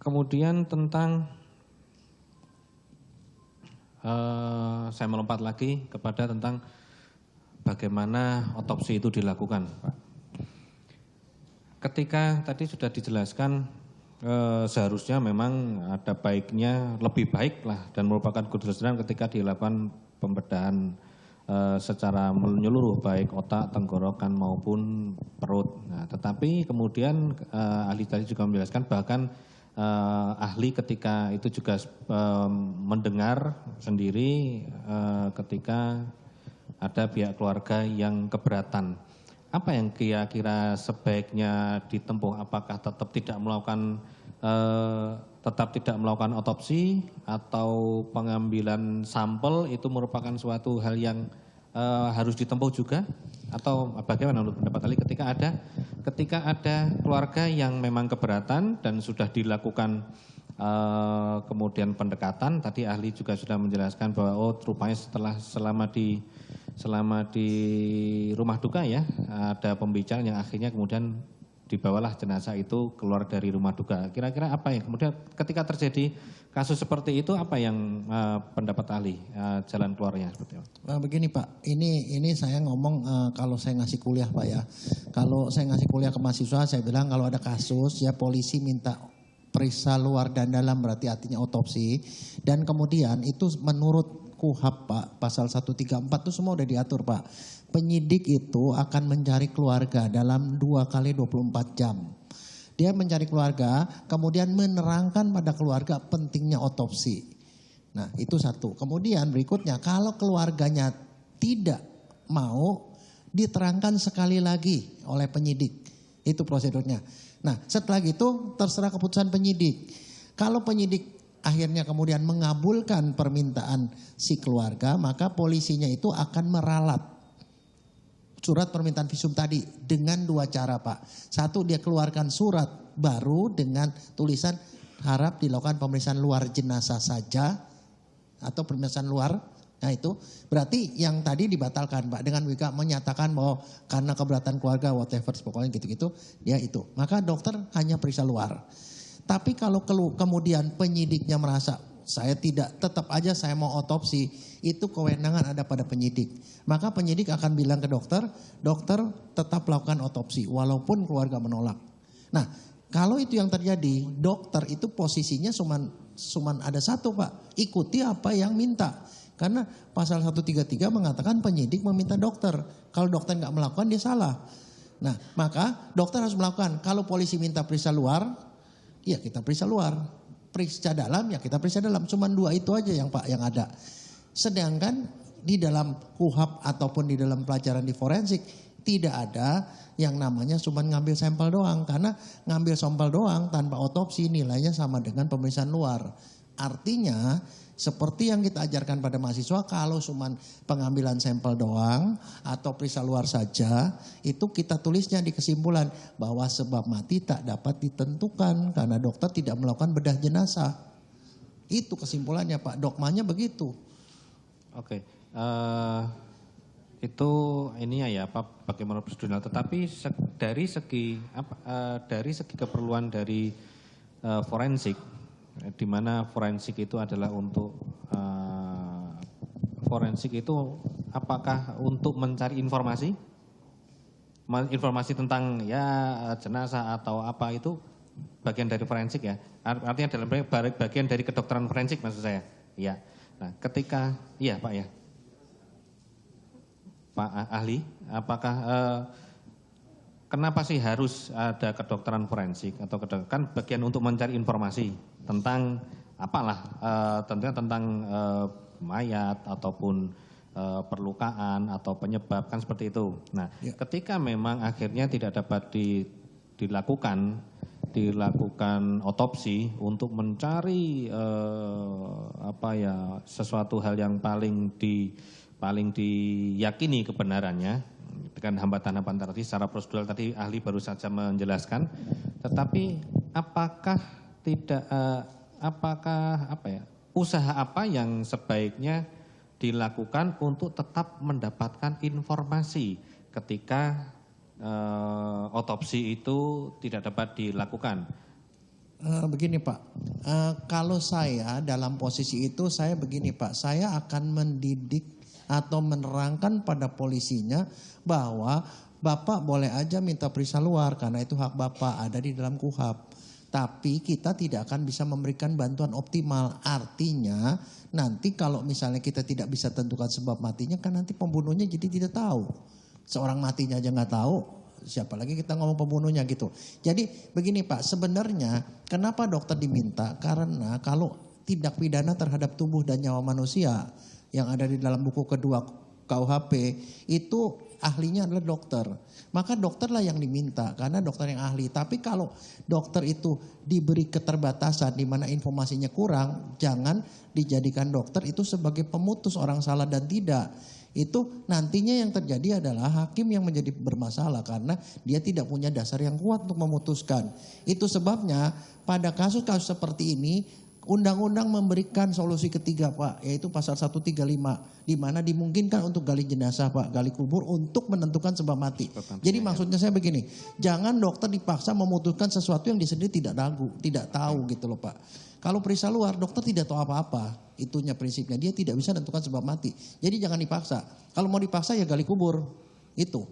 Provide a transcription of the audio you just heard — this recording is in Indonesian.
Kemudian tentang saya melompat lagi kepada tentang bagaimana otopsi itu dilakukan, Pak. Ketika tadi sudah dijelaskan seharusnya memang ada baiknya, lebih baik lah dan merupakan kesulitan ketika dilakukan pembedahan secara menyeluruh baik otak, tenggorokan maupun perut. Nah, tetapi kemudian ahli tadi juga menjelaskan bahkan ahli ketika itu juga mendengar sendiri ketika ada pihak keluarga yang keberatan. Apa yang kira-kira sebaiknya ditempuh? Apakah tetap tidak melakukan otopsi atau pengambilan sampel itu merupakan suatu hal yang harus ditempuh juga? Atau bagaimana menurut pendapat ahli ketika ada keluarga yang memang keberatan dan sudah dilakukan kemudian pendekatan, tadi ahli juga sudah menjelaskan bahwa rupanya selama di rumah duka ya ada pembicaraan yang akhirnya kemudian dibawalah jenazah itu keluar dari rumah duka. Kira-kira apa yang kemudian ketika terjadi kasus seperti itu apa yang pendapat ahli jalan keluarnya seperti apa? Begini Pak, ini saya ngomong kalau saya ngasih kuliah Pak ya. Kalau saya ngasih kuliah ke mahasiswa saya bilang kalau ada kasus ya polisi minta periksa luar dan dalam berarti artinya otopsi. Dan kemudian itu menurut KUHP Pak, pasal 134 itu semua udah diatur Pak. Penyidik itu akan mencari keluarga dalam 2 kali 24 jam. Dia mencari keluarga, kemudian menerangkan pada keluarga pentingnya otopsi. Nah itu satu. Kemudian berikutnya kalau keluarganya tidak mau diterangkan sekali lagi oleh penyidik. Itu prosedurnya. Nah setelah itu terserah keputusan penyidik. Kalau penyidik akhirnya kemudian mengabulkan permintaan si keluarga, maka polisinya itu akan meralat surat permintaan visum tadi dengan 2 cara Pak. Satu, dia keluarkan surat baru dengan tulisan harap dilakukan pemeriksaan luar jenazah saja atau pemeriksaan luar. Nah itu berarti yang tadi dibatalkan Pak dengan WK menyatakan bahwa karena keberatan keluarga whatever pokoknya gitu-gitu dia itu. Maka dokter hanya periksa luar. Tapi kalau kemudian penyidiknya merasa saya tidak, tetap aja saya mau otopsi, itu kewenangan ada pada penyidik. Maka penyidik akan bilang ke dokter, dokter tetap lakukan otopsi walaupun keluarga menolak. Nah kalau itu yang terjadi, dokter itu posisinya cuman ada satu Pak, ikuti apa yang minta. Karena pasal 133 mengatakan penyidik meminta dokter, kalau dokter nggak melakukan dia salah. Nah maka dokter harus melakukan, kalau polisi minta periksa luar, ya kita periksa luar, periksa dalam ya kita periksa dalam. Cuman 2 itu aja yang Pak yang ada. Sedangkan di dalam KUHP ataupun di dalam pelajaran di forensik tidak ada yang namanya cuman ngambil sampel doang. Karena ngambil sampel doang tanpa otopsi nilainya sama dengan pemeriksaan luar. Artinya seperti yang kita ajarkan pada mahasiswa, kalau cuman pengambilan sampel doang atau periksa luar saja, itu kita tulisnya di kesimpulan bahwa sebab mati tak dapat ditentukan karena dokter tidak melakukan bedah jenazah. Itu kesimpulannya Pak, dogmanya begitu. Oke, itu ininya ya Pak, bagaimana prosedurnya. Tetapi dari segi keperluan dari forensik, di mana forensik itu adalah untuk forensik itu apakah untuk mencari informasi tentang ya jenazah atau apa, itu bagian dari forensik ya, artinya dalam bagian dari kedokteran forensik maksud saya ya. Nah ketika iya Pak ya Pak ahli, apakah kenapa sih harus ada kedokteran forensik atau kan bagian untuk mencari informasi tentang apalah tentunya tentang mayat ataupun perlukaan atau penyebab kan seperti itu. Nah, ya. Ketika memang akhirnya tidak dapat dilakukan otopsi untuk mencari sesuatu hal yang paling diyakini kebenarannya, dengan hambatan-hambatan tadi secara prosedural tadi ahli baru saja menjelaskan. Tetapi usaha apa yang sebaiknya dilakukan untuk tetap mendapatkan informasi ketika otopsi itu tidak dapat dilakukan? Begini Pak, Kalau saya dalam posisi itu saya begini Pak, saya akan mendidik atau menerangkan pada polisinya bahwa Bapak boleh aja minta periksa luar karena itu hak Bapak, ada di dalam KUHP. Tapi kita tidak akan bisa memberikan bantuan optimal. Artinya nanti kalau misalnya kita tidak bisa tentukan sebab matinya kan nanti pembunuhnya jadi tidak tahu. Seorang matinya aja nggak tahu, siapa lagi kita ngomong pembunuhnya gitu. Jadi begini Pak, sebenarnya kenapa dokter diminta? Karena kalau tindak pidana terhadap tubuh dan nyawa manusia yang ada di dalam buku kedua KUHP itu ahlinya adalah dokter. Maka dokterlah yang diminta karena dokter yang ahli. Tapi kalau dokter itu diberi keterbatasan di mana informasinya kurang, jangan dijadikan dokter itu sebagai pemutus orang salah dan tidak. Itu nantinya yang terjadi adalah hakim yang menjadi bermasalah karena dia tidak punya dasar yang kuat untuk memutuskan. Itu sebabnya pada kasus-kasus seperti ini undang-undang memberikan solusi ketiga Pak, yaitu pasal 135 di mana dimungkinkan untuk gali jenazah Pak, gali kubur untuk menentukan sebab mati. Jadi maksudnya saya begini, jangan dokter dipaksa memutuskan sesuatu yang dia sendiri tidak tahu gitu loh Pak. Kalau periksa luar dokter tidak tahu apa-apa, itunya prinsipnya dia tidak bisa menentukan sebab mati. Jadi jangan dipaksa. Kalau mau dipaksa ya gali kubur, itu.